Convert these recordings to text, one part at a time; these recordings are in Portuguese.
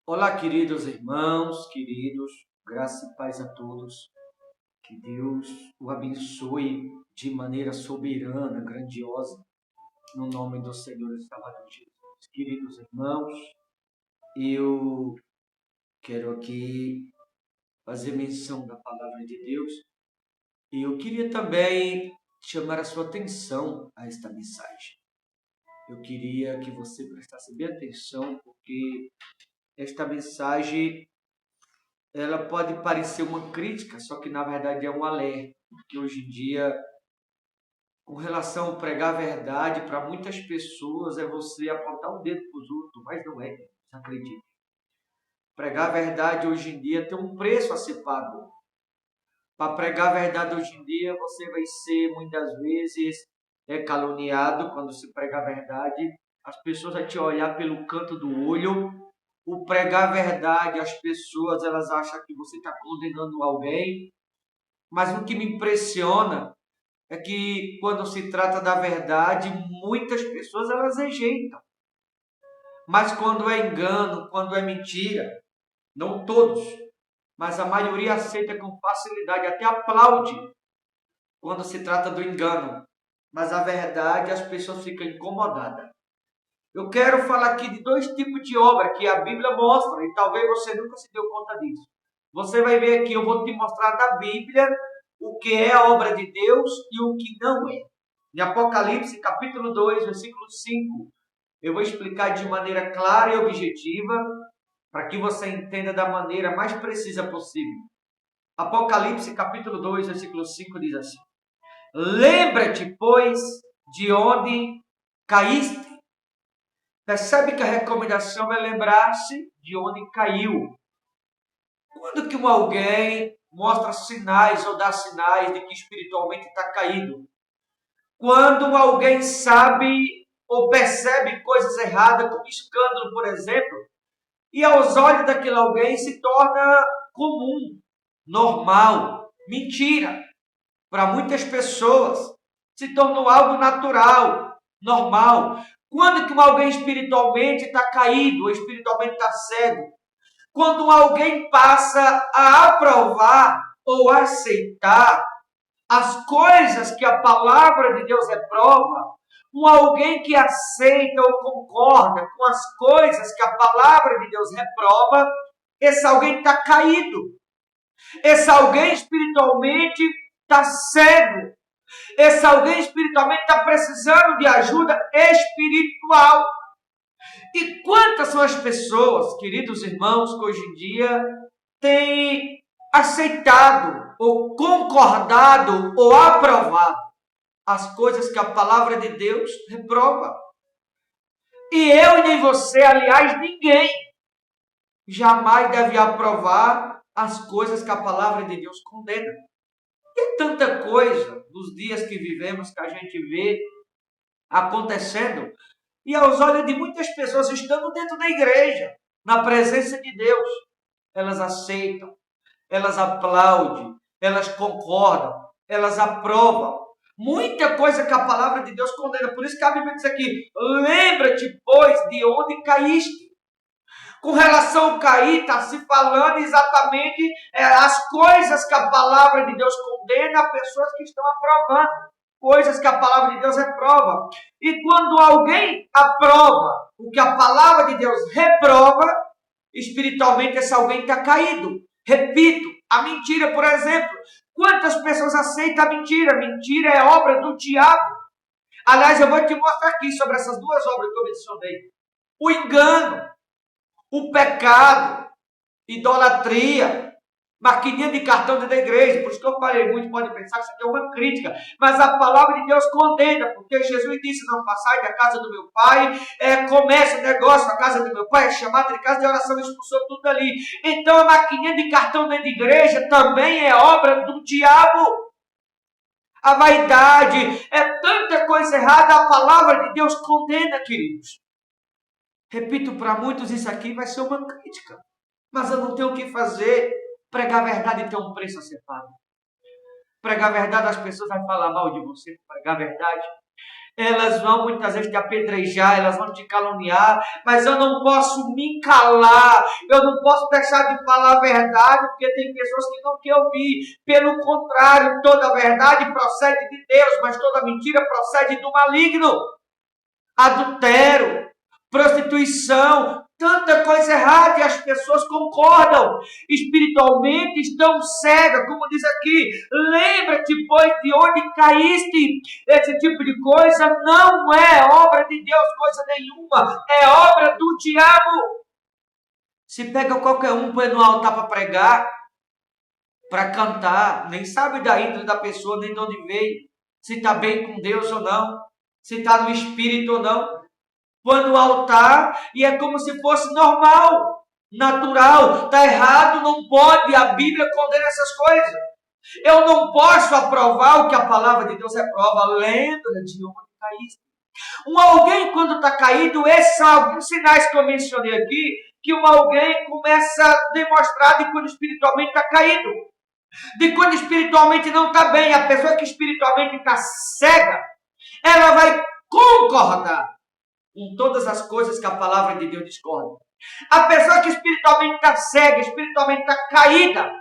Olá, queridos irmãos, queridos, graça e paz a todos. Que Deus o abençoe de maneira soberana, grandiosa, no nome do Senhor e Salvador Jesus. Queridos irmãos, eu quero aqui fazer menção da palavra de Deus e eu queria também chamar a sua atenção a esta mensagem. Eu queria que você prestasse bem atenção, porque esta mensagem ela pode parecer uma crítica, só que na verdade é um alerta, porque hoje em dia, com relação a pregar a verdade, para muitas pessoas é você apontar o dedo para os outros, mas não é, você acredita. Pregar a verdade hoje em dia tem um preço a ser pago. Para pregar a verdade hoje em dia, você vai ser muitas vezes caluniado quando se prega a verdade. As pessoas vão te olhar pelo canto do olho. O pregar a verdade, as pessoas elas acham que você está condenando alguém. Mas o que me impressiona é que quando se trata da verdade, muitas pessoas elas rejeitam. Mas quando é engano, quando é mentira, não todos, mas a maioria aceita com facilidade, até aplaude quando se trata do engano. Mas a verdade, as pessoas ficam incomodadas. Eu quero falar aqui de dois tipos de obra que a Bíblia mostra, e talvez você nunca se deu conta disso. Você vai ver aqui, eu vou te mostrar da Bíblia o que é a obra de Deus e o que não é. Em Apocalipse, capítulo 2, versículo 5, eu vou explicar de maneira clara e objetiva, para que você entenda da maneira mais precisa possível. Apocalipse, capítulo 2, versículo 5 diz assim: Lembra-te, pois, de onde caíste. Percebe que a recomendação é lembrar-se de onde caiu. Quando que alguém mostra sinais ou dá sinais de que espiritualmente está caído? Quando alguém sabe ou percebe coisas erradas, como escândalo, por exemplo, e aos olhos daquele alguém se torna comum, normal, mentira. Para muitas pessoas se tornou algo natural, normal. Quando que alguém espiritualmente está caído, ou espiritualmente está cego? Quando alguém passa a aprovar ou aceitar as coisas que a palavra de Deus reprova, alguém que aceita ou concorda com as coisas que a palavra de Deus reprova, esse alguém está caído. Esse alguém espiritualmente está cego. Esse alguém espiritualmente está precisando de ajuda espiritual. E quantas são as pessoas, queridos irmãos, que hoje em dia têm aceitado, ou concordado, ou aprovado as coisas que a palavra de Deus reprova? E eu nem você, aliás, ninguém, jamais deve aprovar as coisas que a palavra de Deus condena. Tem tanta coisa nos dias que vivemos que a gente vê acontecendo e aos olhos de muitas pessoas estando dentro da igreja, na presença de Deus, elas aceitam, elas aplaudem, elas concordam, elas aprovam. Muita coisa que a palavra de Deus condena. Por isso que a Bíblia diz aqui: lembra-te, pois, de onde caíste. Com relação ao cair, está se falando exatamente as coisas que a palavra de Deus condena a pessoas que estão aprovando. Coisas que a palavra de Deus reprova. E quando alguém aprova o que a palavra de Deus reprova, espiritualmente esse alguém está caído. Repito, a mentira, por exemplo. Quantas pessoas aceitam a mentira? Mentira é obra do diabo. Aliás, eu vou te mostrar aqui sobre essas duas obras que eu mencionei. O engano, o pecado, idolatria, maquininha de cartão dentro da igreja. Por isso que eu falei, muitos podem pensar que isso aqui é uma crítica, mas a palavra de Deus condena, porque Jesus disse: não passai da casa do meu pai, começa o negócio, a casa do meu pai é chamada de casa de oração, expulsou tudo ali. Então a maquininha de cartão dentro da igreja também é obra do diabo. A vaidade, é tanta coisa errada, a palavra de Deus condena, queridos. Repito, para muitos isso aqui vai ser uma crítica, mas eu não tenho o que fazer. Pregar a verdade tem um preço a ser pago. Pregar a verdade, as pessoas vão falar mal de você. Pregar a verdade, Elas vão muitas vezes te apedrejar, elas vão te caluniar, mas eu não posso me calar, eu não posso deixar de falar a verdade, porque tem pessoas que não querem ouvir. Pelo contrário, toda a verdade procede de Deus, mas toda mentira procede do maligno. Adultério, prostituição, tanta coisa errada, e as pessoas concordam, espiritualmente estão cegas, como diz aqui, lembra-te, pois, de onde caíste. Esse tipo de coisa não é obra de Deus, coisa nenhuma, é obra do diabo. Se pega qualquer um, põe no altar para pregar, para cantar, nem sabe da índole da pessoa, nem de onde veio, se está bem com Deus ou não, se está no espírito ou não, põe no altar e é como se fosse normal, natural, está errado, não pode, a Bíblia condena essas coisas. Eu não posso aprovar o que a palavra de Deus reprova. Lembra de onde caíste. Alguém quando está caído, esses são alguns sinais que eu mencionei aqui, que alguém começa a demonstrar de quando espiritualmente está caído, de quando espiritualmente não está bem. A pessoa que espiritualmente está cega, ela vai concordar em todas as coisas que a palavra de Deus discorda. A pessoa que espiritualmente está cega, espiritualmente está caída,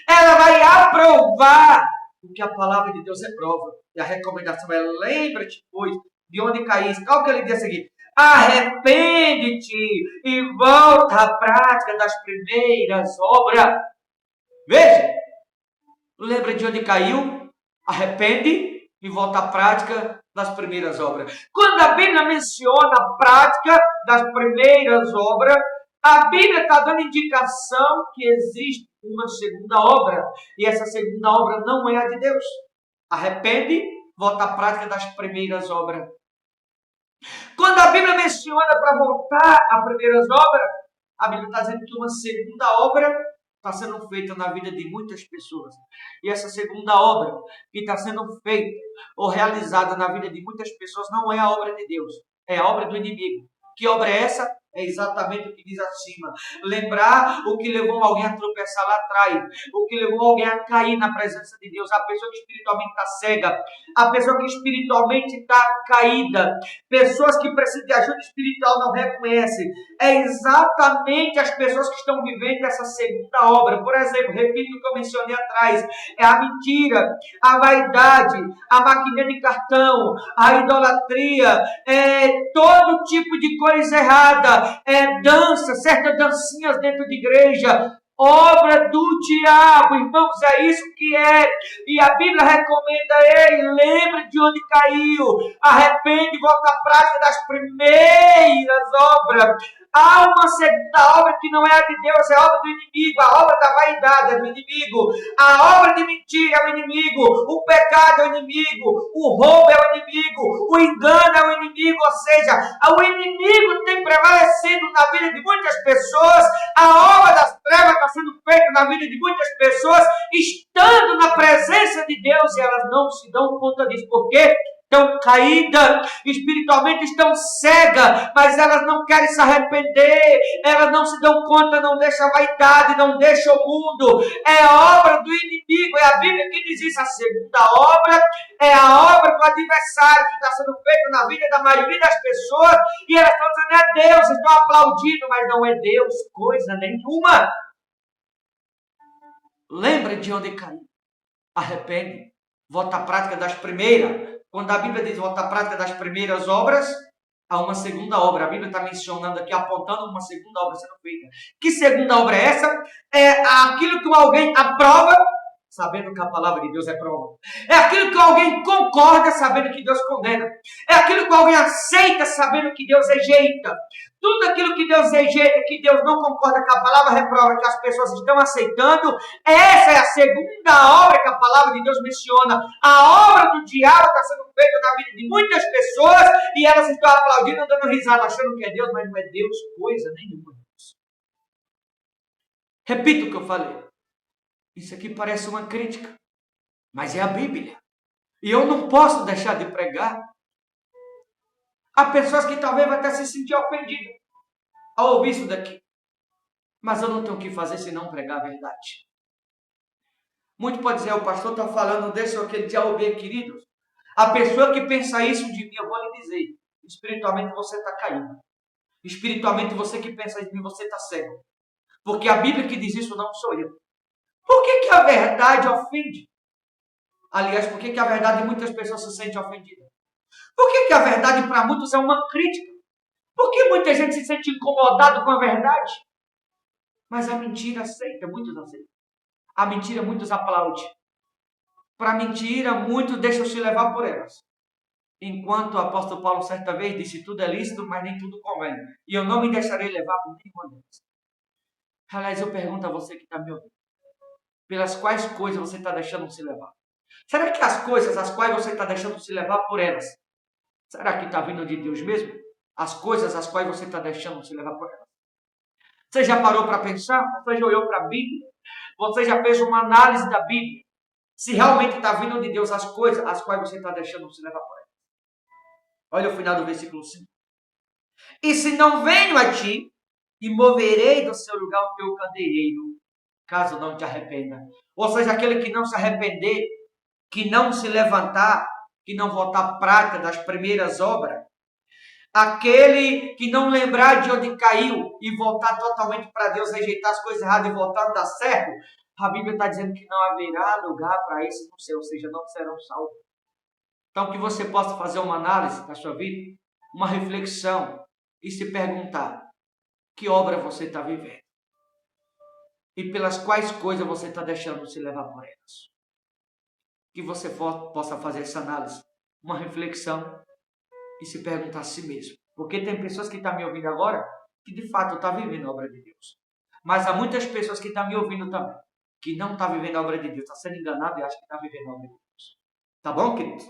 ela vai aprovar o que a palavra de Deus reprova. E a recomendação é: lembra-te, pois, de onde caíste. Olha o que ele diz a seguir: arrepende-te e volta à prática das primeiras obras. Veja, lembra de onde caiu, arrepende e volta à prática das primeiras obras. Quando a Bíblia menciona a prática das primeiras obras, a Bíblia está dando indicação que existe uma segunda obra, e essa segunda obra não é a de Deus. Arrepende, volta à prática das primeiras obras. Quando a Bíblia menciona para voltar às primeiras obras, a Bíblia está dizendo que uma segunda obra está sendo feita na vida de muitas pessoas. E essa segunda obra que está sendo feita ou realizada na vida de muitas pessoas não é a obra de Deus, é a obra do inimigo. Que obra é essa? É exatamente o que diz acima. Lembrar o que levou alguém a tropeçar lá atrás, o que levou alguém a cair na presença de Deus, a pessoa que espiritualmente está cega, a pessoa que espiritualmente está caída, pessoas que precisam de ajuda espiritual não reconhecem. É exatamente as pessoas que estão vivendo essa segunda obra. Por exemplo, repito o que eu mencionei atrás, é a mentira, a vaidade, a maquininha de cartão, a idolatria, todo tipo de coisa errada, dança, certas dancinhas dentro de igreja, obra do diabo, irmãos, é isso que é. E a Bíblia recomenda: ei, lembra de onde caiu, arrepende e volta à prática das primeiras obras. Há uma segunda obra que não é a de Deus, é a obra do inimigo, a obra da vaidade é do inimigo, a obra de mentira é o inimigo, o pecado é o inimigo, o roubo é o inimigo, o engano é o inimigo, ou seja, o inimigo tem prevalecido na vida de muitas pessoas, a obra das trevas está sendo feita na vida de muitas pessoas, estando na presença de Deus, e elas não se dão conta disso. Por quê? Estão caídas, espiritualmente estão cegas, mas elas não querem se arrepender, elas não se dão conta, não deixam a vaidade, não deixam o mundo. É a obra do inimigo, é a Bíblia que diz isso. A segunda obra é a obra do adversário que está sendo feita na vida da maioria das pessoas, e elas estão dizendo: é Deus, estão aplaudindo, mas não é Deus coisa nenhuma. Lembra de onde caiu, arrepende, volta à prática das primeiras. Quando a Bíblia diz volta à prática das primeiras obras, há uma segunda obra. A Bíblia está mencionando aqui, apontando uma segunda obra sendo feita. Que segunda obra é essa? É aquilo que alguém aprova, sabendo que a palavra de Deus é prova. É aquilo que alguém concorda, sabendo que Deus condena. É aquilo que alguém aceita, sabendo que Deus rejeita. Tudo aquilo que Deus rejeita, que Deus não concorda, que a palavra reprova, que as pessoas estão aceitando, essa é a segunda obra que a palavra de Deus menciona. A obra do diabo está sendo feita na vida de muitas pessoas e elas estão aplaudindo, dando risada, achando que é Deus, mas não é Deus coisa nenhuma. Repito o que eu falei. Isso aqui parece uma crítica, mas é a Bíblia. E eu não posso deixar de pregar. Há pessoas que talvez vão até se sentir ofendidas ao ouvir isso daqui. Mas eu não tenho o que fazer senão pregar a verdade. Muito pode dizer: o pastor está falando desse ou aquele diabo bem, queridos. A pessoa que pensa isso de mim, eu vou lhe dizer, espiritualmente você está caindo. Espiritualmente você que pensa isso de mim, você está cego. Porque a Bíblia que diz isso não sou eu. Por que a verdade ofende? Aliás, por que a verdade de muitas pessoas se sente ofendida? Por que a verdade para muitos é uma crítica? Por que muita gente se sente incomodado com a verdade? Mas a mentira aceita, muitos aceitam. A mentira muitos aplaudem. Para a mentira, muitos deixam se levar por elas. Enquanto o apóstolo Paulo certa vez disse, tudo é lícito, mas nem tudo convém. E eu não me deixarei levar por nenhuma delas. Aliás, eu pergunto a você que está me ouvindo. Pelas quais coisas você está deixando se levar? Será que as coisas as quais você está deixando se levar por elas, será que está vindo de Deus mesmo? As coisas as quais você está deixando se levar por elas. Você já parou para pensar? Você já olhou para a Bíblia? Você já fez uma análise da Bíblia? Se realmente está vindo de Deus as coisas as quais você está deixando se levar por elas. Olha o final do versículo 5. E se não venho a ti, e moverei do seu lugar o teu candeeiro, caso não te arrependa. Ou seja, aquele que não se arrepender, que não se levantar, que não voltar à prática das primeiras obras, aquele que não lembrar de onde caiu e voltar totalmente para Deus, rejeitar as coisas erradas e voltar a dar certo, a Bíblia está dizendo que não haverá lugar para isso no céu, ou seja, não serão salvos. Então, que você possa fazer uma análise da sua vida, uma reflexão e se perguntar que obra você está vivendo e pelas quais coisas você está deixando se levar por elas. Que você possa fazer essa análise, uma reflexão e se perguntar a si mesmo. Porque tem pessoas que estão me ouvindo agora que de fato estão vivendo a obra de Deus. Mas há muitas pessoas que estão me ouvindo também que não estão vivendo a obra de Deus, está sendo enganado e acha que está vivendo a obra de Deus. Tá bom, queridos?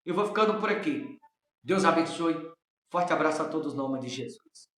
Eu vou ficando por aqui. Deus abençoe. Forte abraço a todos no nome de Jesus.